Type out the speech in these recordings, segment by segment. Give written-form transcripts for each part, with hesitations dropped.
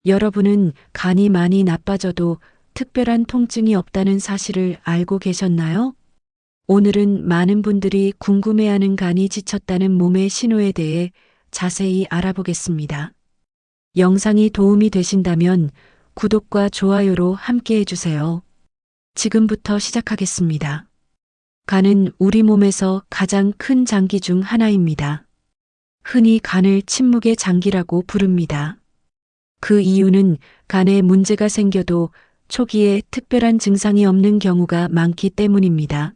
여러분은 간이 많이 나빠져도 특별한 통증이 없다는 사실을 알고 계셨나요? 오늘은 많은 분들이 궁금해하는 간이 지쳤다는 몸의 신호에 대해 자세히 알아보겠습니다. 영상이 도움이 되신다면 구독과 좋아요로 함께 해주세요. 지금부터 시작하겠습니다. 간은 우리 몸에서 가장 큰 장기 중 하나입니다. 흔히 간을 침묵의 장기라고 부릅니다. 그 이유는 간에 문제가 생겨도 초기에 특별한 증상이 없는 경우가 많기 때문입니다.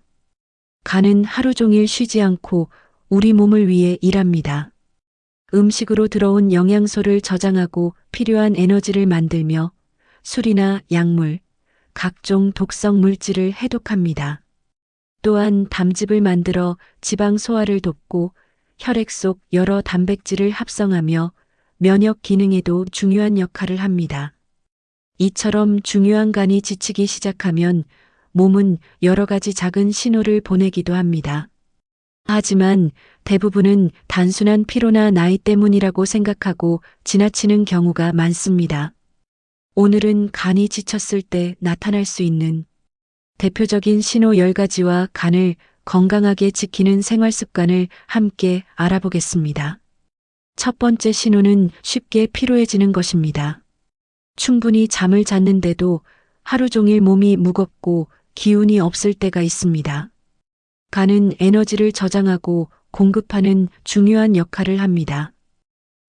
간은 하루 종일 쉬지 않고 우리 몸을 위해 일합니다. 음식으로 들어온 영양소를 저장하고 필요한 에너지를 만들며 술이나 약물, 각종 독성 물질을 해독합니다. 또한 담즙을 만들어 지방 소화를 돕고 혈액 속 여러 단백질을 합성하며 면역 기능에도 중요한 역할을 합니다. 이처럼 중요한 간이 지치기 시작하면 몸은 여러 가지 작은 신호를 보내기도 합니다. 하지만 대부분은 단순한 피로나 나이 때문이라고 생각하고 지나치는 경우가 많습니다. 오늘은 간이 지쳤을 때 나타날 수 있는 대표적인 신호 10가지와 간을 건강하게 지키는 생활 습관을 함께 알아보겠습니다. 첫 번째 신호는 쉽게 피로해지는 것입니다. 충분히 잠을 잤는데도 하루 종일 몸이 무겁고 기운이 없을 때가 있습니다. 간은 에너지를 저장하고 공급하는 중요한 역할을 합니다.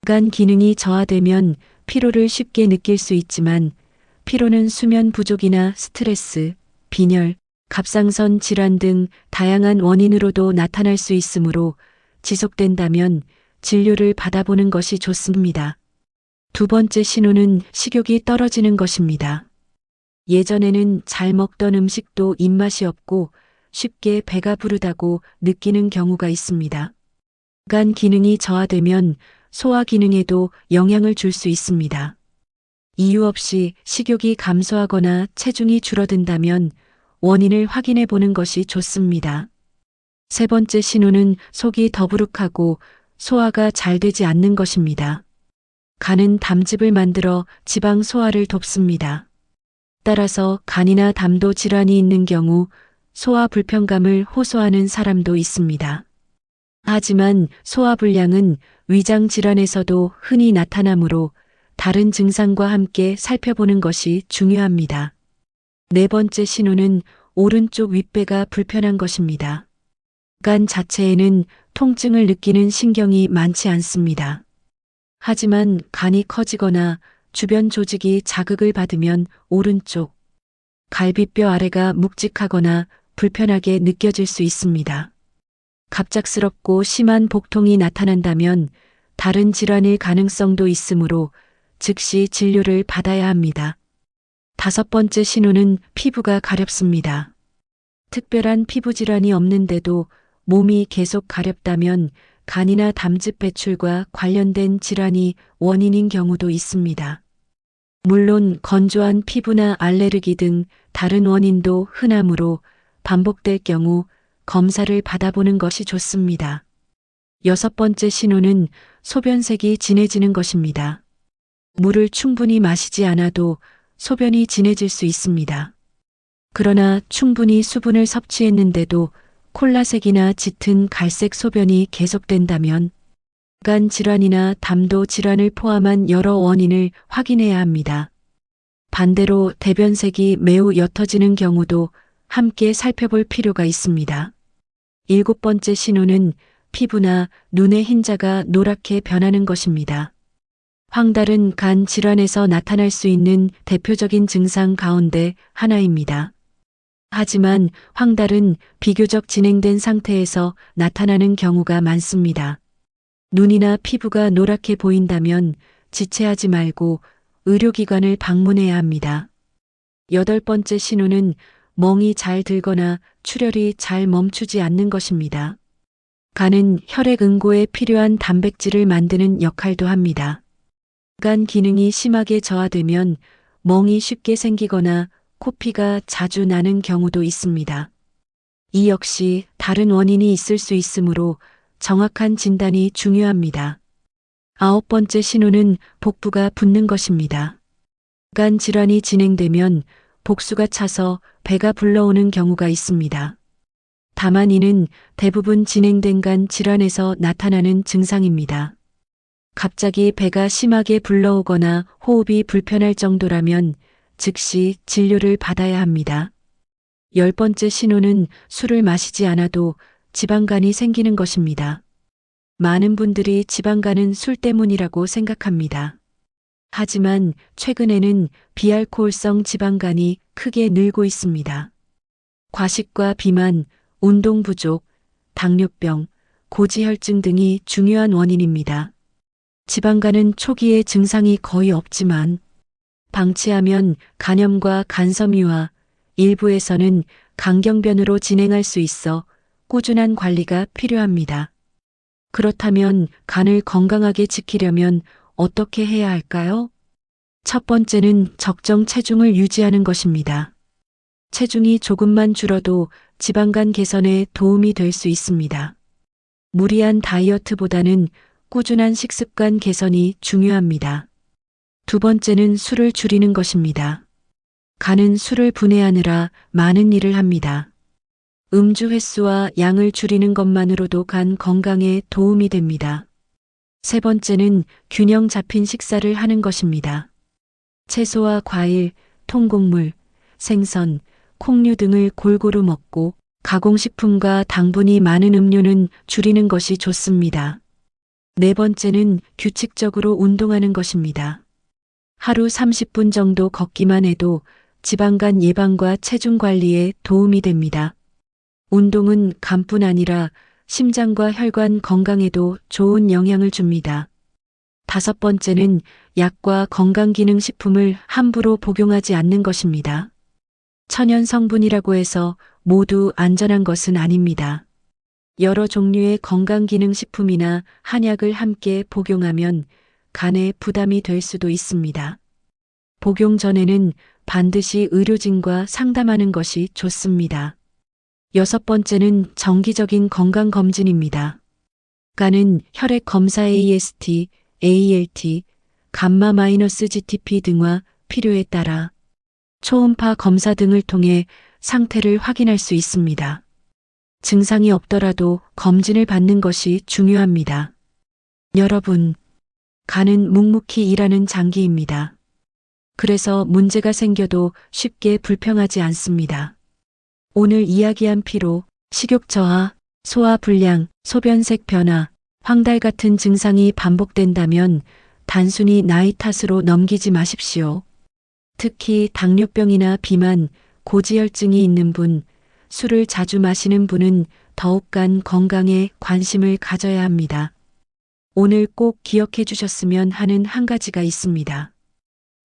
간 기능이 저하되면 피로를 쉽게 느낄 수 있지만 피로는 수면 부족이나 스트레스, 빈혈, 갑상선 질환 등 다양한 원인으로도 나타날 수 있으므로 지속된다면 진료를 받아보는 것이 좋습니다. 두 번째 신호는 식욕이 떨어지는 것입니다. 예전에는 잘 먹던 음식도 입맛이 없고 쉽게 배가 부르다고 느끼는 경우가 있습니다. 간 기능이 저하되면 소화 기능에도 영향을 줄 수 있습니다. 이유 없이 식욕이 감소하거나 체중이 줄어든다면 원인을 확인해 보는 것이 좋습니다. 세 번째 신호는 속이 더부룩하고 소화가 잘 되지 않는 것입니다. 간은 담즙을 만들어 지방 소화를 돕습니다. 따라서 간이나 담도 질환이 있는 경우 소화 불편감을 호소하는 사람도 있습니다. 하지만 소화 불량은 위장 질환에서도 흔히 나타나므로 다른 증상과 함께 살펴보는 것이 중요합니다. 네 번째 신호는 오른쪽 윗배가 불편한 것입니다. 간 자체에는 통증을 느끼는 신경이 많지 않습니다. 하지만 간이 커지거나 주변 조직이 자극을 받으면 오른쪽 갈비뼈 아래가 묵직하거나 불편하게 느껴질 수 있습니다. 갑작스럽고 심한 복통이 나타난다면 다른 질환일 가능성도 있으므로 즉시 진료를 받아야 합니다. 다섯 번째 신호는 피부가 가렵습니다. 특별한 피부 질환이 없는데도 몸이 계속 가렵다면 간이나 담즙 배출과 관련된 질환이 원인인 경우도 있습니다. 물론 건조한 피부나 알레르기 등 다른 원인도 흔하므로 반복될 경우 검사를 받아보는 것이 좋습니다. 여섯 번째 신호는 소변색이 진해지는 것입니다. 물을 충분히 마시지 않아도 소변이 진해질 수 있습니다. 그러나 충분히 수분을 섭취했는데도 콜라색이나 짙은 갈색 소변이 계속된다면 간 질환이나 담도 질환을 포함한 여러 원인을 확인해야 합니다. 반대로 대변색이 매우 옅어지는 경우도 함께 살펴볼 필요가 있습니다. 일곱 번째 신호는 피부나 눈의 흰자가 노랗게 변하는 것입니다. 황달은 간 질환에서 나타날 수 있는 대표적인 증상 가운데 하나입니다. 하지만 황달은 비교적 진행된 상태에서 나타나는 경우가 많습니다. 눈이나 피부가 노랗게 보인다면 지체하지 말고 의료기관을 방문해야 합니다. 여덟 번째 신호는 멍이 잘 들거나 출혈이 잘 멈추지 않는 것입니다. 간은 혈액 응고에 필요한 단백질을 만드는 역할도 합니다. 간 기능이 심하게 저하되면 멍이 쉽게 생기거나 코피가 자주 나는 경우도 있습니다. 이 역시 다른 원인이 있을 수 있으므로 정확한 진단이 중요합니다. 아홉 번째 신호는 복부가 붓는 것입니다. 간 질환이 진행되면 복수가 차서 배가 불러오는 경우가 있습니다. 다만 이는 대부분 진행된 간 질환에서 나타나는 증상입니다. 갑자기 배가 심하게 불러오거나 호흡이 불편할 정도라면 즉시 진료를 받아야 합니다. 10번째 신호는 술을 마시지 않아도 지방간이 생기는 것입니다. 많은 분들이 지방간은 술 때문이라고 생각합니다. 하지만 최근에는 비알코올성 지방간이 크게 늘고 있습니다. 과식과 비만, 운동 부족, 당뇨병, 고지혈증 등이 중요한 원인입니다. 지방간은 초기에 증상이 거의 없지만 방치하면 간염과 간섬유화, 일부에서는 강경변으로 진행할 수 있어 꾸준한 관리가 필요합니다. 그렇다면 간을 건강하게 지키려면 어떻게 해야 할까요? 첫 번째는 적정 체중을 유지하는 것입니다. 체중이 조금만 줄어도 지방간 개선에 도움이 될 수 있습니다. 무리한 다이어트보다는 꾸준한 식습관 개선이 중요합니다. 두 번째는 술을 줄이는 것입니다. 간은 술을 분해하느라 많은 일을 합니다. 음주 횟수와 양을 줄이는 것만으로도 간 건강에 도움이 됩니다. 세 번째는 균형 잡힌 식사를 하는 것입니다. 채소와 과일, 통곡물, 생선, 콩류 등을 골고루 먹고 가공식품과 당분이 많은 음료는 줄이는 것이 좋습니다. 네 번째는 규칙적으로 운동하는 것입니다. 하루 30분 정도 걷기만 해도 지방간 예방과 체중 관리에 도움이 됩니다. 운동은 간뿐 아니라 심장과 혈관 건강에도 좋은 영향을 줍니다. 다섯 번째는 약과 건강기능식품을 함부로 복용하지 않는 것입니다. 천연 성분이라고 해서 모두 안전한 것은 아닙니다. 여러 종류의 건강기능식품이나 한약을 함께 복용하면 간에 부담이 될 수도 있습니다. 복용 전에는 반드시 의료진과 상담하는 것이 좋습니다. 여섯 번째는 정기적인 건강검진입니다. 간은 혈액 검사 AST, ALT, 감마-GTP 등과 필요에 따라 초음파 검사 등을 통해 상태를 확인할 수 있습니다. 증상이 없더라도 검진을 받는 것이 중요합니다. 여러분, 간은 묵묵히 일하는 장기입니다. 그래서 문제가 생겨도 쉽게 불평하지 않습니다. 오늘 이야기한 피로, 식욕 저하, 소화 불량, 소변색 변화, 황달 같은 증상이 반복된다면 단순히 나이 탓으로 넘기지 마십시오. 특히 당뇨병이나 비만, 고지혈증이 있는 분, 술을 자주 마시는 분은 더욱 간 건강에 관심을 가져야 합니다. 오늘 꼭 기억해 주셨으면 하는 한 가지가 있습니다.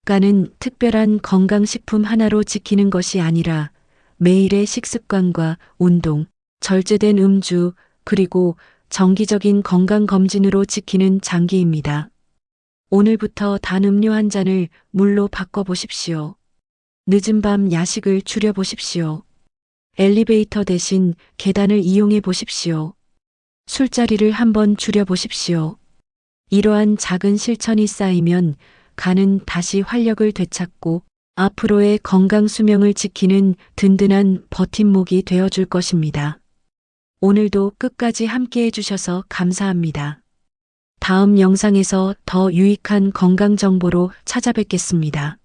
간은 특별한 건강식품 하나로 지키는 것이 아니라 매일의 식습관과 운동, 절제된 음주, 그리고 정기적인 건강검진으로 지키는 장기입니다. 오늘부터 단 음료 한 잔을 물로 바꿔보십시오. 늦은 밤 야식을 줄여보십시오. 엘리베이터 대신 계단을 이용해 보십시오. 술자리를 한번 줄여보십시오. 이러한 작은 실천이 쌓이면 간은 다시 활력을 되찾고 앞으로의 건강 수명을 지키는 든든한 버팀목이 되어줄 것입니다. 오늘도 끝까지 함께 해주셔서 감사합니다. 다음 영상에서 더 유익한 건강 정보로 찾아뵙겠습니다.